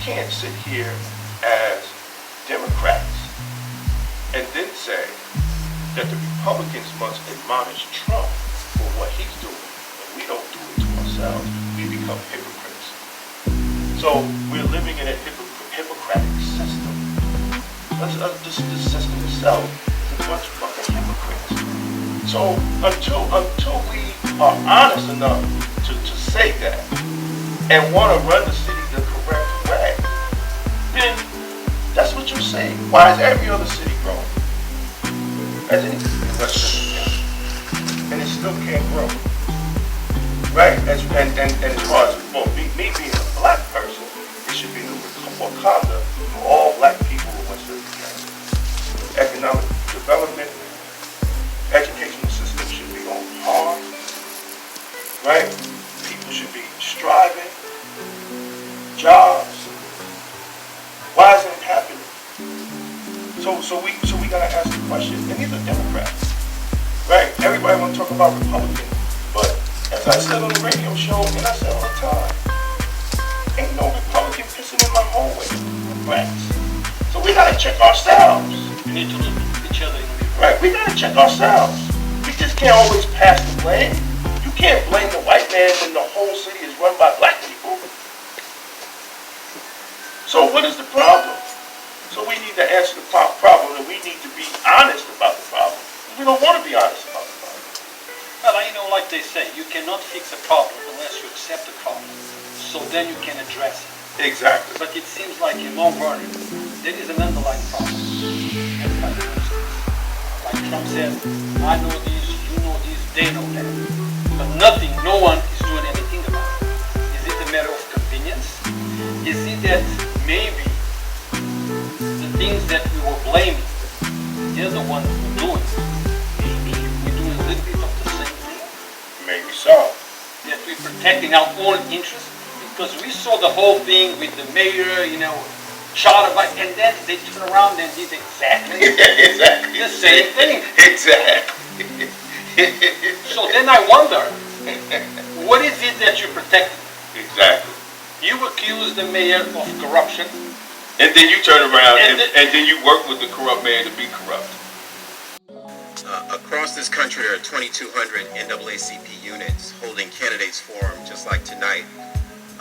can't sit here as Democrats and then say that the Republicans must admonish Trump for what he's doing, and we don't do it to ourselves. We become hypocrites. So we're living in a Hippocratic system. This system itself is a bunch of fucking hypocrites. So until we are honest enough to say that and want to run the city the correct way, then that's what you're saying. Why is every other city growing? As in and it still can't grow. Right? And as far as me being a black person, it should be the Wakanda for all black people in Western Canada. Economic development, educational system should be on par. Right? People should be striving, jobs. Why isn't it happening? So we gotta ask the question, and these are Democrats. Right? Everybody wanna talk about Republicans, but as I said on the radio show, and I said all the time, ain't no Republican pissing in my hallway. Rats. So we gotta check ourselves. We need to look at each other. Right, we gotta check ourselves. We just can't always pass the blame. You can't blame the white man when the whole city is run by black people. So what is the problem? So we need to answer the problem, and we need to be honest about the problem. We don't want to be honest about the problem. Well, like they say, you cannot fix a problem unless you accept the problem. So then you can address it. Exactly. But it seems like in Mount Vernon, there is an underlying problem. Like Trump said, I know this, you know this, they know that. But no one is doing anything about it. Is it a matter of convenience? Is it that maybe the things that we were blaming, they're the ones who are doing it? Maybe we're doing a little bit of the same thing? Maybe so. That we're protecting our own interests? Because we saw the whole thing with the mayor, charter, and then they turn around and did exactly the same thing. Exactly. So then I wonder, what is it that you're protecting? Exactly. You accuse the mayor of corruption. And then you turn around and then you work with the corrupt mayor to be corrupt. Across this country, there are 2,200 NAACP units holding candidates forum just like tonight.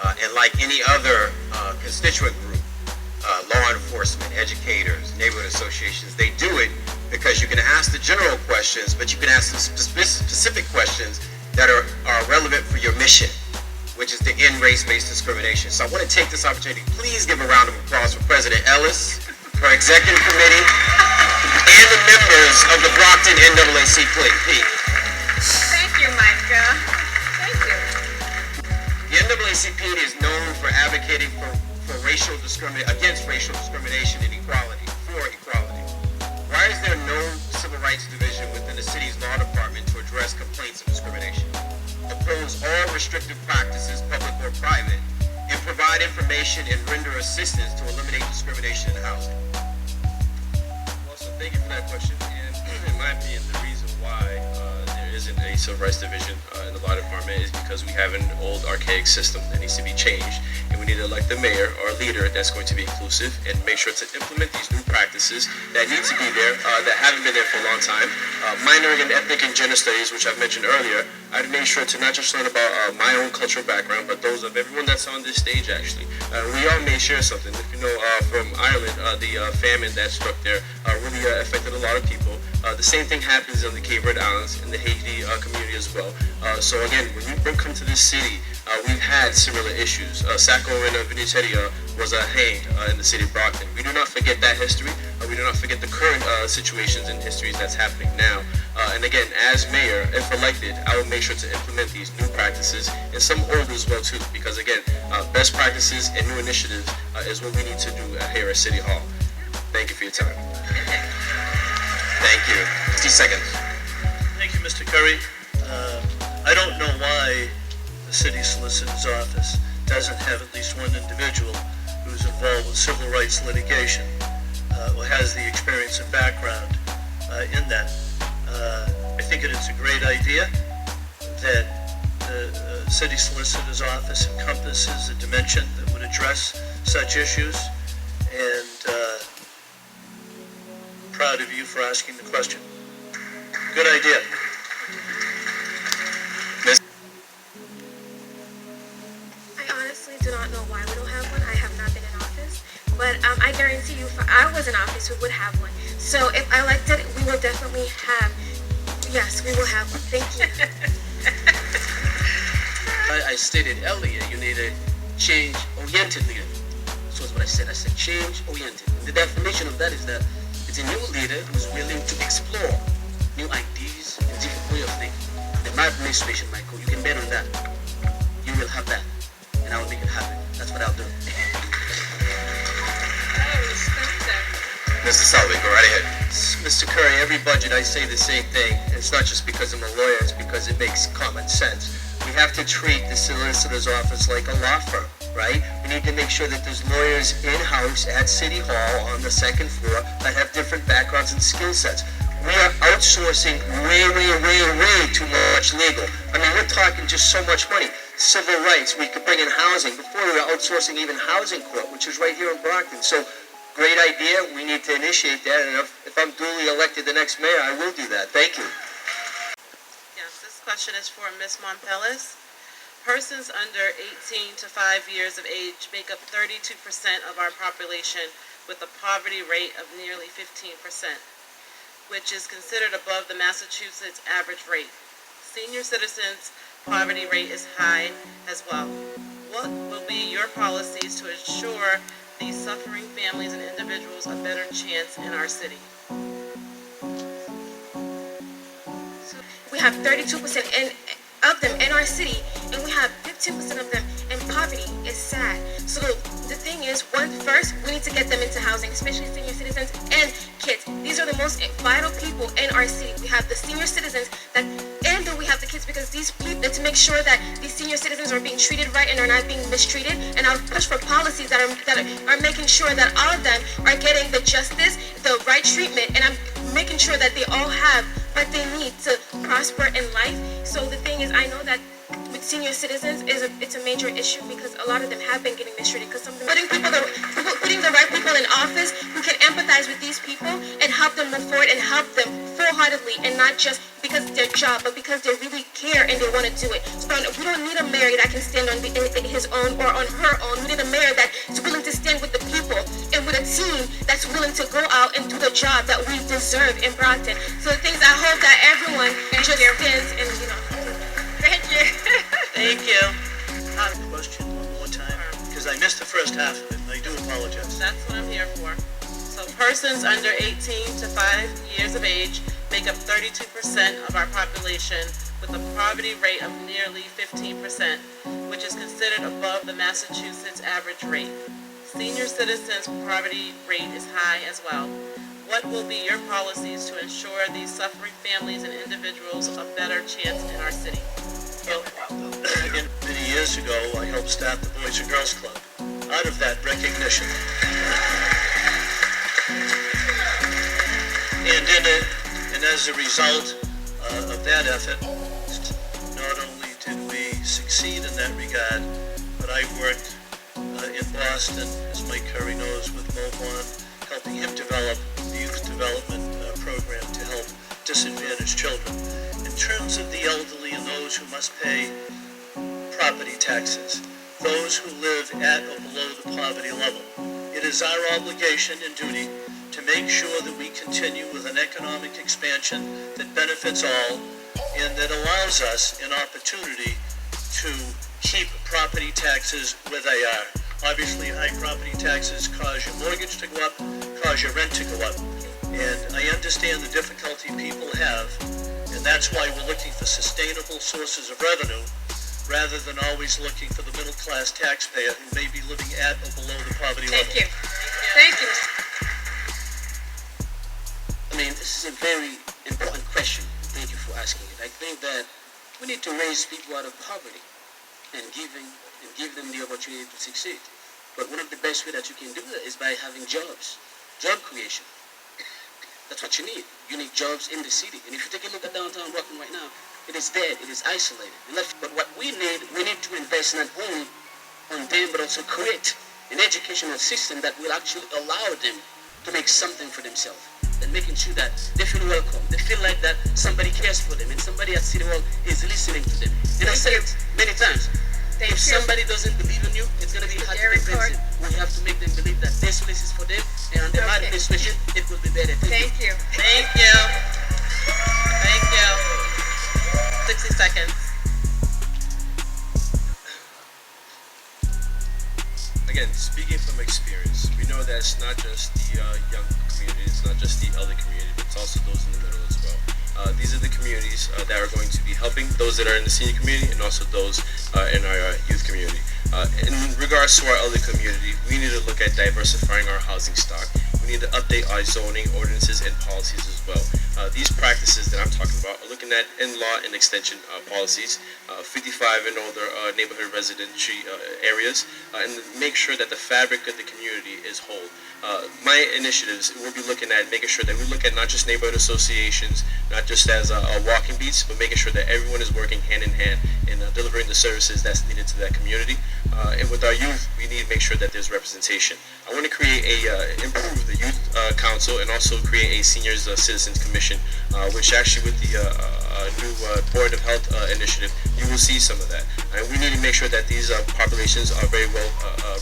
And like any other constituent group, law enforcement, educators, neighborhood associations, they do it because you can ask the general questions, but you can ask some specific questions that are relevant for your mission, which is to end race-based discrimination. So I want to take this opportunity, please give a round of applause for President Ellis, her executive committee, and the members of the Brockton NAACP. Thank you, Micah. Thank you. The NAACP is known for advocating against racial discrimination and equality, for equality. Why is there no civil rights division within the city's law department to address complaints of discrimination? Oppose all restrictive practices, public or private, and provide information and render assistance to eliminate discrimination in housing? Well, so thank you for that question. And in my opinion, the reason why there isn't a civil rights division in the law department is because we have an old archaic system that needs to be changed, and we need to elect the mayor or leader that's going to be inclusive and make sure to implement these new practices that need to be there, that haven't been there for a long time. Minoring in ethnic and gender studies, which I've mentioned earlier, I've made sure to not just learn about my own cultural background, but those of everyone that's on this stage actually. We all may share something. If you know from Ireland, the famine that struck there really affected a lot of people. The same thing happens on the Cape Verde Islands and the Haiti community as well. So again, when you come to this city, we've had similar issues. Sacco and Viniteria was hanged in the city of Brockton. We do not forget that history. We do not forget the current situations and histories that's happening now. And again, as mayor, if elected, I will make sure to implement these new practices and some old as well too, because again, best practices and new initiatives is what we need to do here at City Hall. Thank you for your time. Thank you. 60 seconds. Thank you, Mr. Curry. I don't know why the city solicitor's office doesn't have at least one individual who's involved with civil rights litigation, who has the experience and background in that. I think it's a great idea that the city solicitor's office encompasses a dimension that would address such issues, and proud of you for asking the question. Good idea. I honestly do not know why we don't have one. I have not been in office. But I guarantee you, if I was in office, we would have one. So if I elected, we will definitely have, yes, we will have one. Thank you. I stated earlier, you need a change-oriented leader. So that's what I said. I said change-oriented. The definition of that is that it's a new leader who's willing to explore new ideas and different way of thinking. In my administration, Michael, you can bet on that. You will have that, and I will make it happen. That's what I'll do. Mr. Sullivan, go right ahead. Mr. Curry, every budget I say the same thing. And it's not just because I'm a lawyer, it's because it makes common sense. We have to treat the solicitor's office like a law firm, right? We need to make sure that there's lawyers in-house at City Hall on the second floor that have different backgrounds and skill sets. We are outsourcing way too much legal. I mean, we're talking just so much money. Civil rights, we could bring in housing. Before we were outsourcing even housing court, which is right here in Brockton. So, great idea. We need to initiate that. And if I'm duly elected the next mayor, I will do that. Thank you. Yes, this question is for Ms. Mompelas. Persons under 18 to 5 years of age make up 32% of our population with a poverty rate of nearly 15%, which is considered above the Massachusetts average rate. Senior citizens' poverty rate is high as well. What will be your policies to ensure these suffering families and individuals a better chance in our city? We have 32% of them in our city, and we have 15% of them in poverty. It's sad. So the thing is, first, we need to get them into housing, especially senior citizens and kids. These are the most vital people in our city. We have the senior citizens and then we have the kids, because these people, to make sure that these senior citizens are being treated right and are not being mistreated. And I'll push for policies that are making sure that all of them are getting the justice, the right treatment, and I'm making sure that they all have what they need to prosper in life. So the thing is, I know that with senior citizens it's a major issue, because a lot of them have been getting mistreated, because some of them putting the right people in office who can empathize with these people and help them move forward and help them full-heartedly, and not just because it's their job, but because they really care and they want to do it. So we don't need a mayor that can stand on his own or on her own. We need a mayor that is willing to stand with the people and with a team that's willing to go out and do the job that we deserve in Brockton. So the things, I hope that everyone just stands and, thank you. Thank you. Question one more time, because I missed the first half of it, and I do apologize. That's what I'm here for. So persons under 18 to 5 years of age make up 32% of our population with a poverty rate of nearly 15%, which is considered above the Massachusetts average rate. Senior citizens' poverty rate is high as well. What will be your policies to ensure these suffering families and individuals a better chance in our city? Many years ago, I helped start the Boys and Girls Club. Out of that recognition, and as a result of that effort, not only did we succeed in that regard, but I worked in Boston, as Mike Curry knows, with Mobon, helping him develop the youth development program to help disadvantaged children. In terms of the elderly and those who must pay property taxes, those who live at or below the poverty level, it is our obligation and duty to make sure that we continue with an economic expansion that benefits all and that allows us an opportunity to keep property taxes where they are. Obviously, high property taxes cause your mortgage to go up, cause your rent to go up. And I understand the difficulty people have, and that's why we're looking for sustainable sources of revenue rather than always looking for the middle-class taxpayer who may be living at or below the poverty level. Thank you. Thank you. I mean, this is a very important question. Thank you for asking it. I think that we need to raise people out of poverty and give them the opportunity to succeed. But one of the best ways that you can do that is by having jobs, job creation. That's what you need. You need jobs in the city. And if you take a look at downtown Brockton right now, it is dead, it is isolated. But what we need to invest not only on them, but also create an educational system that will actually allow them to make something for themselves. And making sure that they feel welcome, they feel like that somebody cares for them, and somebody at City Hall is listening to them. And I said it many times, if somebody doesn't believe in you, it's going to be hard to convince them. We have to make them believe that this place is for them, and under my administration, it will be better. Thank you. Thank you. Thank you. 60 seconds. Again, speaking from experience, we know that it's not just the young community, it's not just the elder community, but it's also those in the middle as well. These are the communities that are going to be helping those that are in the senior community and also those in our youth community. In regards to our elder community, we need to look at diversifying our housing stock. We need to update our zoning ordinances and policies as well. These practices that I'm talking about are looking at in-law and extension policies, 55 and older neighborhood residential areas, and make sure that the fabric of the community is whole. My initiatives will be looking at making sure that we look at not just neighborhood associations, not just as walking beats, but making sure that everyone is working hand in hand in delivering the services that's needed to that community. And with our youth, we need to make sure that there's representation. I want to create improve the youth council and also create a seniors citizens commission, which actually with the new Board of Health initiative, you will see some of that. And we need to make sure that these populations are very well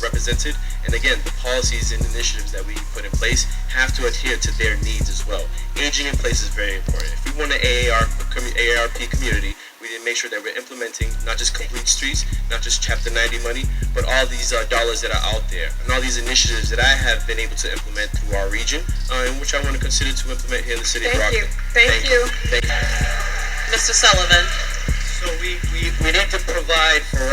represented. And again, the policies and initiatives that we put in place have to adhere to their needs as well. Aging in place is very important. If we want an AARP community, we need to make sure that we're implementing not just complete streets, not just Chapter 90 money, but all these dollars that are out there and all these initiatives that I have been able to implement through our region, and which I want to consider to implement here in the city of Brockton. Thank you. Thank you. Mr. Sullivan. So we need to provide for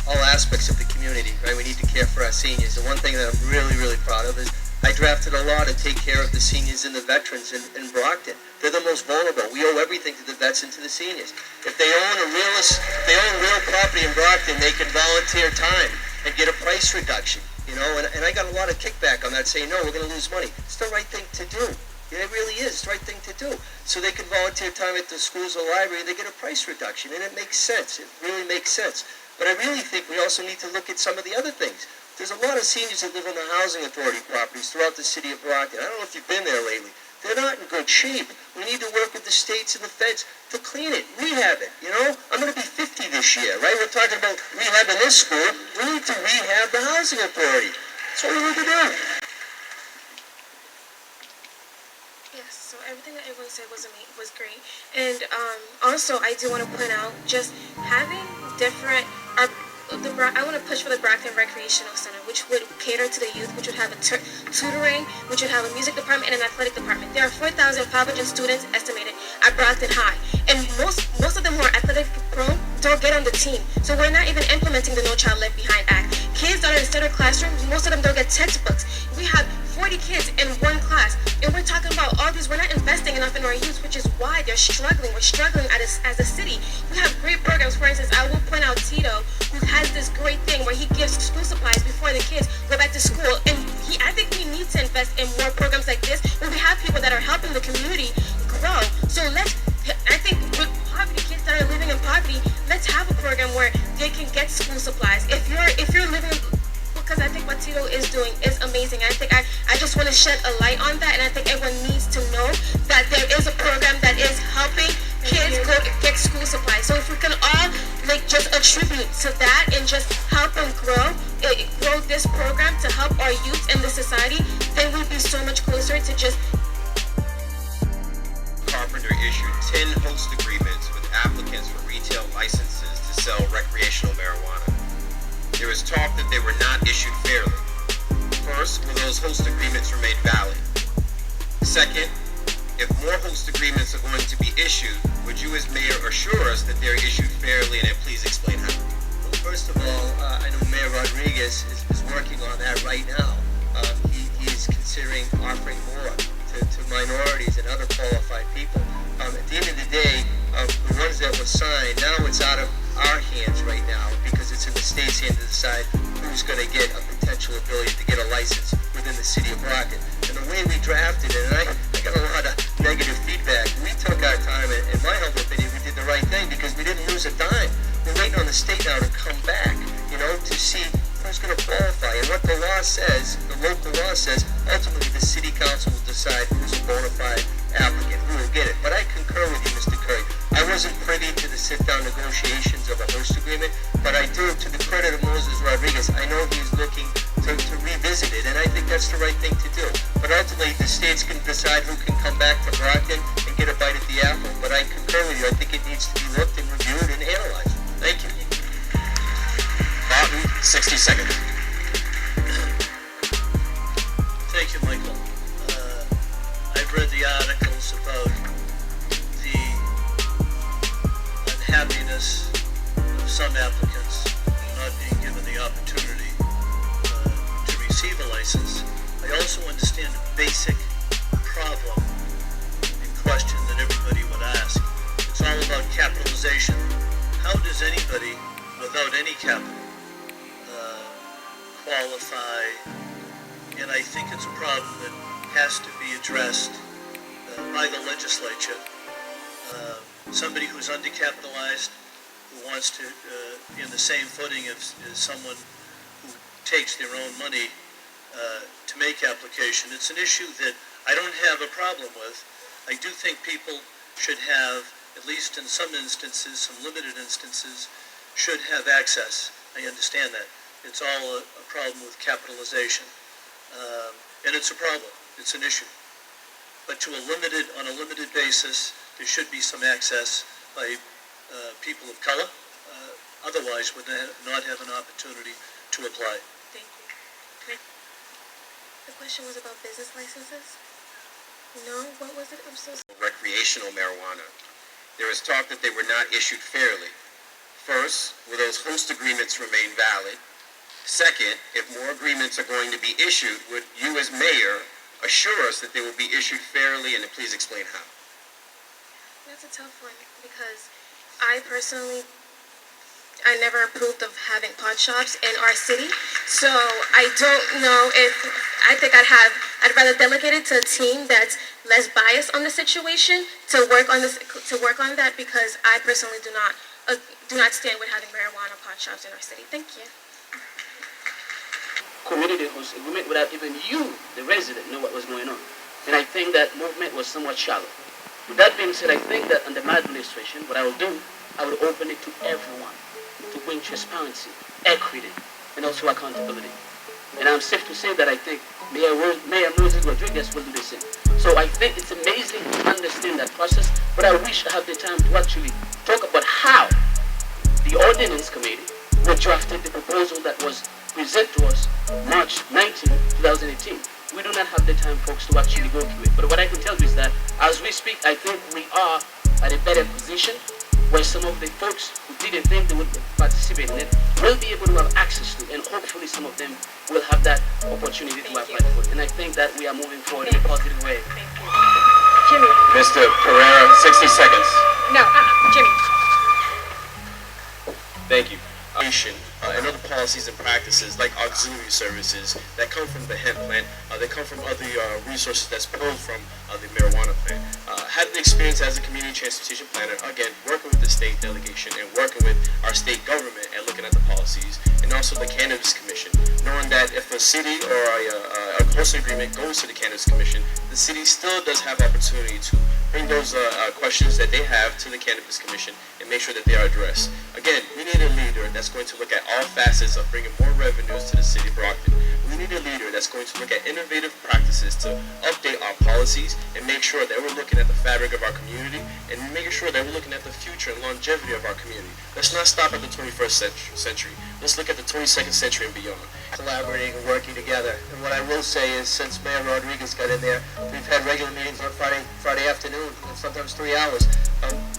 all aspects of the community, right? We need to care for our seniors. The one thing that I'm really, really proud of is I drafted a law to take care of the seniors and the veterans in Brockton. They're the most vulnerable. We owe everything to the vets and to the seniors. If they own real property in Brockton, they can volunteer time and get a price reduction, you know, and I got a lot of kickback on that saying, no, we're going to lose money. It's the right thing to do. Yeah, it really is. It's the right thing to do. So they can volunteer time at the schools or library, and they get a price reduction, and it makes sense. It really makes sense. But I really think we also need to look at some of the other things. There's a lot of seniors that live in the housing authority properties throughout the city of Brockton. I don't know if you've been there lately. They're not in good shape. We need to work with the states and the feds to clean it, rehab it, you know? I'm going to be 50 this year, right? We're talking about rehabbing this school. We need to rehab the housing authority. That's what we need to do. Yes, so everything that everyone said was great. And also, I do want to point out, just having different... I want to push for the Brockton Recreational Center, which would cater to the youth, which would have a tutoring, which would have a music department and an athletic department. There are 4,500 students estimated at Brockton High, and most of them who are athletic prone don't get on the team. So we're not even implementing the No Child Left Behind Act. Kids that are in standard classrooms, most of them don't get textbooks. We have 40 kids in one class, and we're talking about all this. We're not investing enough in our youth, which is why they're struggling. We're struggling as a city. We have great programs. For instance, I will point out Tito, who has this great thing where he gives school supplies before the kids go back to school. And I think we need to invest in more programs like this, where we have people that are helping the community grow. So I think with poverty, kids that are living in poverty, let's have a program where they can get school supplies. If you're living, because I think what Tito is doing is amazing. I think I just want to shed a light on that, and I think everyone needs to know that there is a program that is helping kids go get school supplies. So if we can all just attribute to that and just help them grow this program to help our youth and the society, then we'd be so much closer to just... Carpenter issued 10 host agreements with applicants for retail licenses to sell recreational marijuana. There was talk that they were not issued fairly. First, will those host agreements remain valid? Second, if more host agreements are going to be issued, would you as mayor assure us that they're issued fairly, and then please explain how? Well, first of all, I know Mayor Rodrigues is working on that right now. He is considering offering more to minorities and other qualified people. At the end of the day, the ones that were signed, now it's out of our hands right now, because it's in the state's hand to decide who's going to get a potential ability to get a license within the city of Brockton. And the way we drafted it, and I got a lot of negative feedback, we took our time, and in my humble opinion, we did the right thing, because we didn't lose a dime. We're waiting on the state now to come back, you know, to see who's going to qualify. And law says, the local law says, ultimately the city council will decide who's a bona fide applicant, who will get it. But I concur with you, Mr. Curry. I wasn't privy to the sit-down negotiations of a host agreement, but I do, to the credit of Moises Rodrigues, I know he's looking to revisit it, and I think that's the right thing to do. But ultimately, the states can decide who can come back to Brockton and get a bite at the apple. But I concur with you. I think it needs to be looked and reviewed and analyzed. Thank you. Martin, 60 seconds. Thank you, Michael. I've read the articles about the unhappiness of some applicants not being given the opportunity to receive a license. I also understand the basic problem in question that everybody would ask. It's all about capitalization. How does anybody without any capital qualify? And I think it's a problem that has to be addressed by the legislature. Somebody who's undercapitalized, who wants to be in the same footing as someone who takes their own money to make application. It's an issue that I don't have a problem with. I do think people should have, at least in some instances, some limited instances, should have access. I understand that. It's all a problem with capitalization. And it's a problem. It's an issue. But on a limited basis, there should be some access by people of color. Otherwise, would not have an opportunity to apply. Thank you. The question was about business licenses? No? What was it? I'm so sorry. Recreational marijuana. There is talk that they were not issued fairly. First, will those host agreements remain valid? Second, if more agreements are going to be issued, would you as mayor assure us that they will be issued fairly, and then please explain how? That's a tough one because I never approved of having pot shops in our city, so I don't know if, I'd rather delegate it to a team that's less biased on the situation to work on that because I personally do not stand with having marijuana pot shops in our city. Thank you. Community host agreement without even you, the resident, know what was going on. And I think that movement was somewhat shallow. With that being said, I think that under my administration, what I will do, I will open it to everyone to bring transparency, equity, and also accountability. And I'm safe to say that I think Mayor Moises Rodrigues will do the same. So I think it's amazing to understand that process, but I wish I had the time to actually talk about how the ordinance committee drafted the proposal that was presented to us March 19, 2018. We do not have the time, folks, to actually go through it. But what I can tell you is that as we speak, I think we are at a better position where some of the folks who didn't think they would participate in it will be able to have access to, and hopefully some of them will have that opportunity to apply for it. And I think that we are moving forward in a positive way. Thank you. Jimmy. Mr. Pereira, 60 seconds. No, Jimmy. Thank you. And other policies and practices like auxiliary services that come from the hemp plant, that come from other resources that's pulled from the marijuana plant. Had the experience as a community transportation planner, again, working with the state delegation and working with our state government and looking at the policies, and also the Cannabis Commission, knowing that if a city or a host agreement goes to the Cannabis Commission, the city still does have opportunity to bring those questions that they have to the Cannabis Commission and make sure that they are addressed. Again, we need a leader that's going to look at all facets of bringing more revenues to the city of Brockton. We need a leader that's going to look at innovative practices to update our policies and make sure that we're looking at the fabric of our community and making sure that we're looking at the future and longevity of our community. Let's not stop at the 21st century. Let's look at the 22nd century and beyond. Collaborating and working together. And what I will say is, since Mayor Rodrigues got in there, we've had regular meetings on Friday afternoon, and sometimes 3 hours.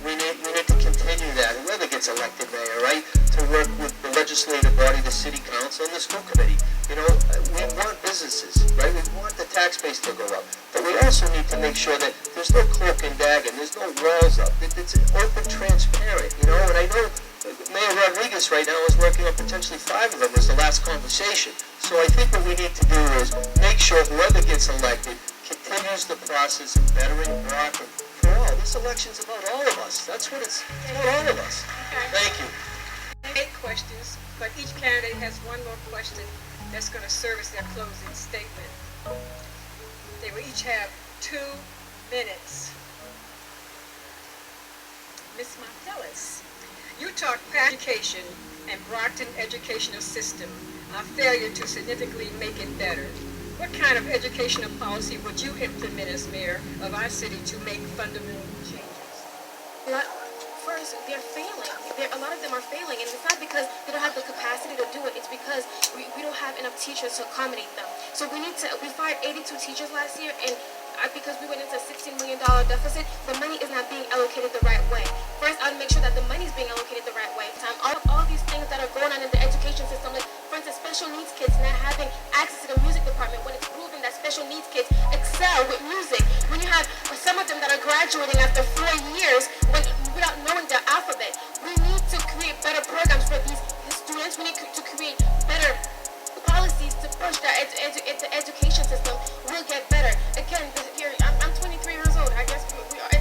We need to continue that. Whoever gets elected mayor, right, to work with the legislative body, the city council, and the school committee. You know, we want businesses, right? We want the tax base to go up. But we also need to make sure that there's no cloak and dagger, there's no walls up. It's open, transparent, you know, and I know Mayor Rodrigues right now is working on potentially 5 of them was the last conversation. So I think what we need to do is make sure whoever gets elected continues the process of bettering Brockton for all. This election's about all of us. That's what it's about, all of us. Okay. Thank you. 8 questions, but each candidate has 1 more question. that's going to serve as their closing statement. They will each have 2 minutes. Ms. Mompelas, you talk past education and Brockton educational system, our failure to significantly make it better. What kind of educational policy would you implement as mayor of our city to make fundamental changes? First, they're failing. A lot of them are failing, and it's not because they don't have the capacity to do it. It's because we don't have enough teachers to accommodate them. So we fired 82 teachers last year, and because we went into a $16 million deficit, the money is not being allocated the right way. First, I'll make sure that the money is being allocated the right way. All these things that are going on in the education system, like, for instance, special needs kids not having access to the music department, when it's proven that special needs kids excel with music. When you have some of them that are graduating after 4 years without knowing their alphabet. We need to create better programs for these students. We need to create better policies to push the education system will get better. Again, I'm 23 years old. I guess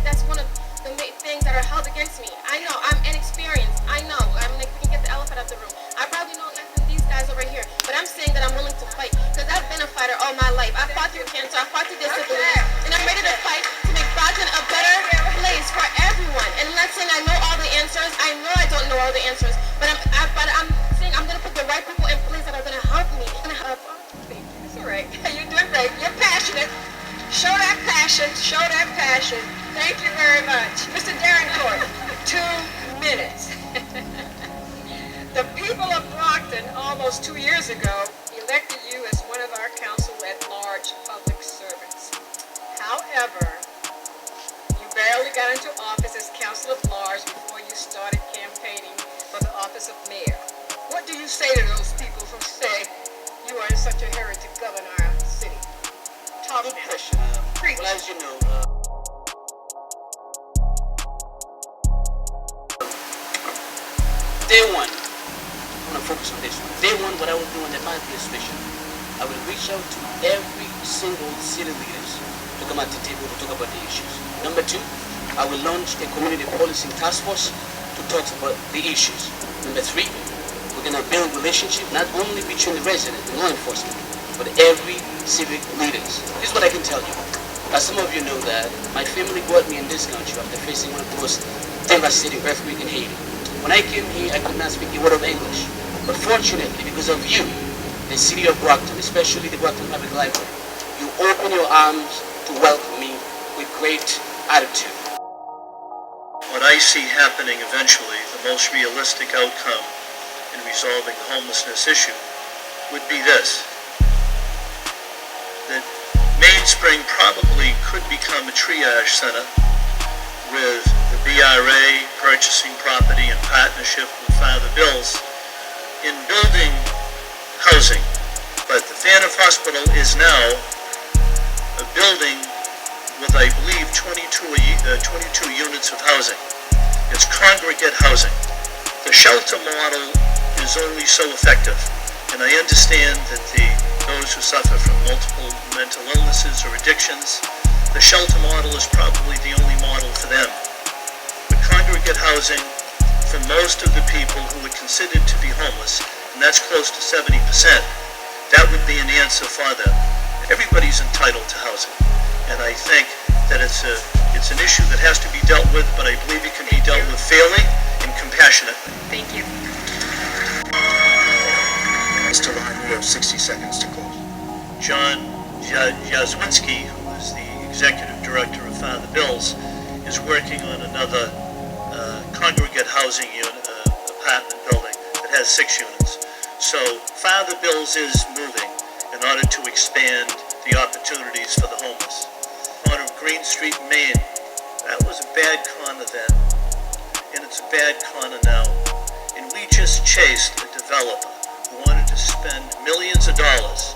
that's one of the main things that are held against me. I know, I'm inexperienced. I know, we can get the elephant out the room. I probably know less than these guys over here, but I'm saying that I'm willing to fight because I've been a fighter all my life. I fought through cancer, I fought through disability, and I'm ready to fight to make Brockton a better place for everyone. And I'm not saying I know all the answers. I know I don't know all the answers, but I'm saying I'm gonna put the right people in place that are gonna help me. It's all right. You're doing great. You're passionate. Show that passion. Show that passion. Thank you very much. Mr. Derenoncourt, 2 minutes. The people of Brockton almost 2 years ago elected you as one of our Council-at-Large public servants. However, you barely got into office as Council-at-Large before you started campaigning for the office of mayor. What do you say to those people who say you are in such a hurry to govern our city? Talk Good now. question. Preach. Well, as you know, day one, I want to focus on this one. Day one, what I will do on the 5-year mission, I will reach out to every single city leaders to come at the table to talk about the issues. Number 2, I will launch a community policing task force to talk about the issues. Number 3, we're going to build relationships not only between the residents and law enforcement, but every civic leaders. This is what I can tell you. As some of you know that my family brought me in this country after facing one of the most devastating earthquakes in Haiti. When I came here, I could not speak a word of English. But fortunately, because of you, the city of Brockton, especially the Brockton Public Library, you open your arms to welcome me with great attitude. What I see happening eventually, the most realistic outcome in resolving the homelessness issue would be this: that Mainspring probably could become a triage center with the BRA purchasing property in partnership with Father Bill's in building housing. But the Faniff Hospital is now a building with, I believe, 22 units of housing. It's congregate housing. The shelter model is only so effective, and I understand that those who suffer from multiple mental illnesses or addictions, the shelter model is probably the only model for them. But congregate housing, for most of the people who are considered to be homeless, and that's close to 70%, that would be an answer for them. Everybody's entitled to housing, and I think that it's an issue that has to be dealt with, but I believe it can be dealt with fairly and compassionately. Thank you. Mr. Ryan, you have 60 seconds to close. John Yazwinski, who is the executive director of Father Bill's, is working on another congregate housing unit, apartment building that has 6 units. So Father Bill's is moving in order to expand the opportunities for the homeless. Corner of Green Street, Maine, that was a bad corner then, and it's a bad corner now. And we just chased a developer who wanted to spend millions of dollars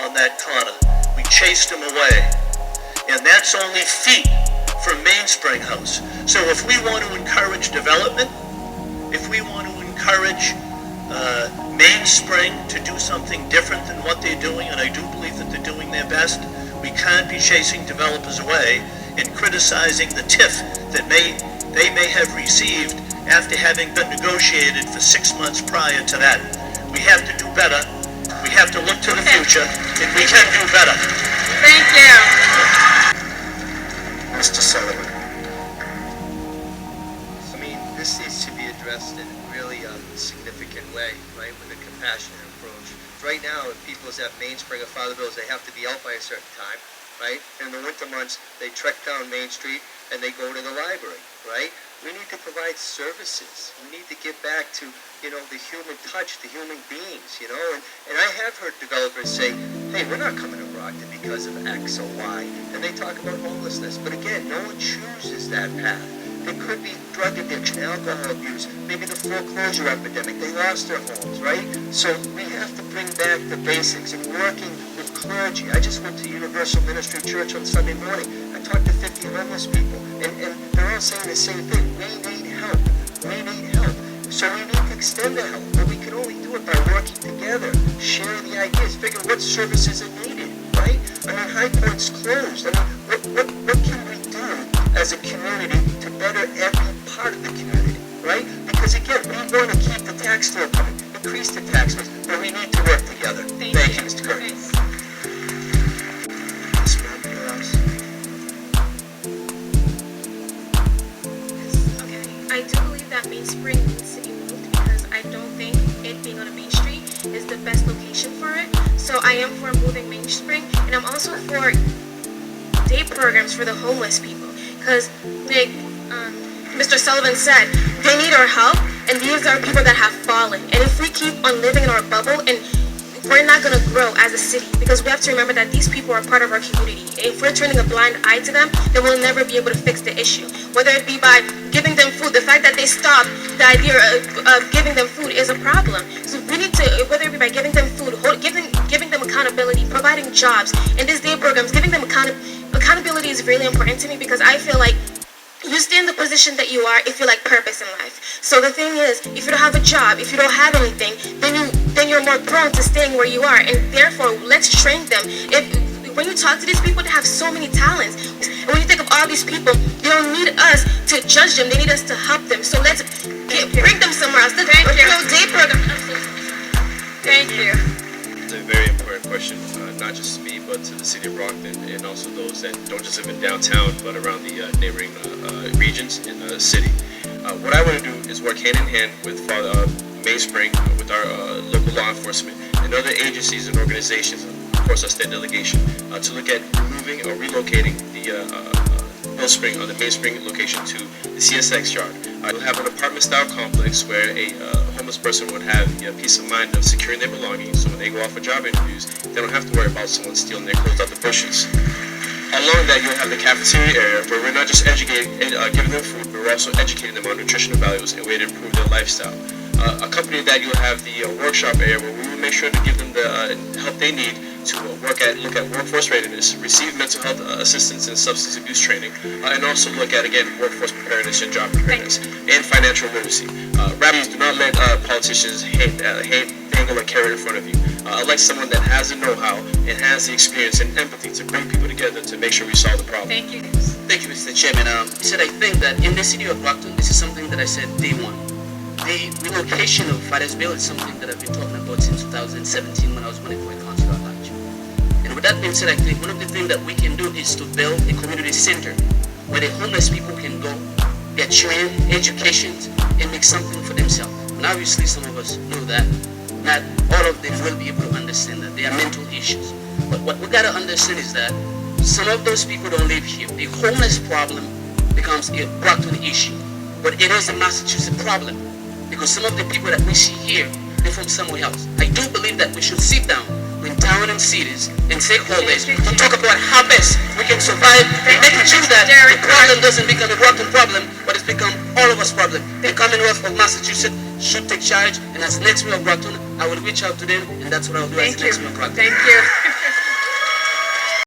on that corner. We chased him away, and that's only feet from Mainspring House. So if we want to encourage development, if we want to encourage Mainspring to do something different than what they're doing, and I do believe that they're doing their best, we can't be chasing developers away and criticizing the TIF that they may have received after having been negotiated for 6 months prior to that. We have to do better. We have to look to the future, and we can do better. Thank you. Mr. Sullivan. I mean, this needs to be addressed in really a significant way, right, with a compassionate approach. Right now, if people's at Mainspring or Fatherville's, they have to be out by a certain time, right? In the winter months, they trek down Main Street and they go to the library, right? We need to provide services. We need to get back to, the human touch, the human beings, and I have heard developers say, hey, we're not coming to Brockton because of X or Y, and they talk about homelessness, but again, no one chooses that path. There could be drug addiction, alcohol abuse, maybe the foreclosure epidemic. They lost their homes, right? So we have to bring back the basics and working with clergy. I just went to Universal Ministry Church on Sunday morning. I talked to 50 homeless people, and they're all saying the same thing. We need help. We need help. So we need to extend the help, but we can only do it by working together, sharing the ideas, figuring what services are needed, right? I mean, High Point's closed. I mean, what can we do as a community to better every part of the community, right? Because again, we want to keep the tax flow coming, increase the tax base, but we need to work together. Thank you, Mr. Curry. Ms. Mompelas. Okay, I do believe that Mainspring needs to be moved because I don't think it being on a main street is the best location for it. So I am for moving Mainspring, and I'm also for day programs for the homeless people because, like Mr. Sullivan said, they need our help, and these are people that have fallen. And if we keep on living in our bubble, and we're not going to grow as a city, because we have to remember that these people are part of our community. If we're turning a blind eye to them, then we'll never be able to fix the issue. Whether it be by giving them food, the fact that they stopped the idea of giving them food is a problem. So we need to, whether it be by giving them food, giving them accountability, providing jobs, and these day programs, giving them accountability is really important to me because I feel like you stay in the position that you are if you like purpose in life. So the thing is, if you don't have a job, if you don't have anything, then you're more prone to staying where you are. And therefore, let's train them. When you talk to these people, they have so many talents. And when you think of all these people, they don't need us to judge them. They need us to help them. So let's bring them somewhere else. Let's build day program. Thank you. It's a very important question, not just to me, but to the city of Brockton, and also those that don't just live in downtown, but around the neighboring regions in the city. What I want to do is work hand in hand with Mainspring, with our local law enforcement, and other agencies and organizations, of course our state delegation, to look at removing or relocating the Millspring or the Mainspring location to the CSX yard. We'll have an apartment-style complex where a homeless person would have peace of mind of securing their belongings, so when they go off for job interviews, they don't have to worry about someone stealing their clothes out the bushes. Along that, you'll have the cafeteria area where we're not just giving them food, but we're also educating them on nutritional values and way to improve their lifestyle. Accompanying that, you'll have the workshop area where we will make sure to give them the help they need to look at workforce readiness, receive mental health assistance and substance abuse training, and also look at, again, workforce preparedness and job preparedness, and financial literacy. Rabbis, do not let politicians dangle a carrot in front of you. Elect someone that has the know-how and has the experience and empathy to bring people together to make sure we solve the problem. Thank you. Thank you, Mr. Chairman. He said, I think that in the city of Brockton, this is something that I said day one. The relocation of Figueiredo is something that I've been talking about since 2017 when I was running for a Councilor-at-Large. And with that being said, I think one of the things that we can do is to build a community center where the homeless people can go, get trained, education, and make something for themselves. And obviously some of us know that not all of them will be able to understand that. They are mental issues. But what we got to understand is that some of those people don't live here. The homeless problem becomes a Brockton issue. But it is a Massachusetts problem. Because some of the people that we see here, they're from somewhere else. I do believe that we should sit down in town and cities and stakeholders to talk about how best we can survive and making sure that the problem doesn't become a Brockton problem, but it's become all of us problem. The Commonwealth of Massachusetts should take charge, and as next mayor of Brockton, I will reach out to them, and that's what I'll do as next mayor of Brockton. Thank you.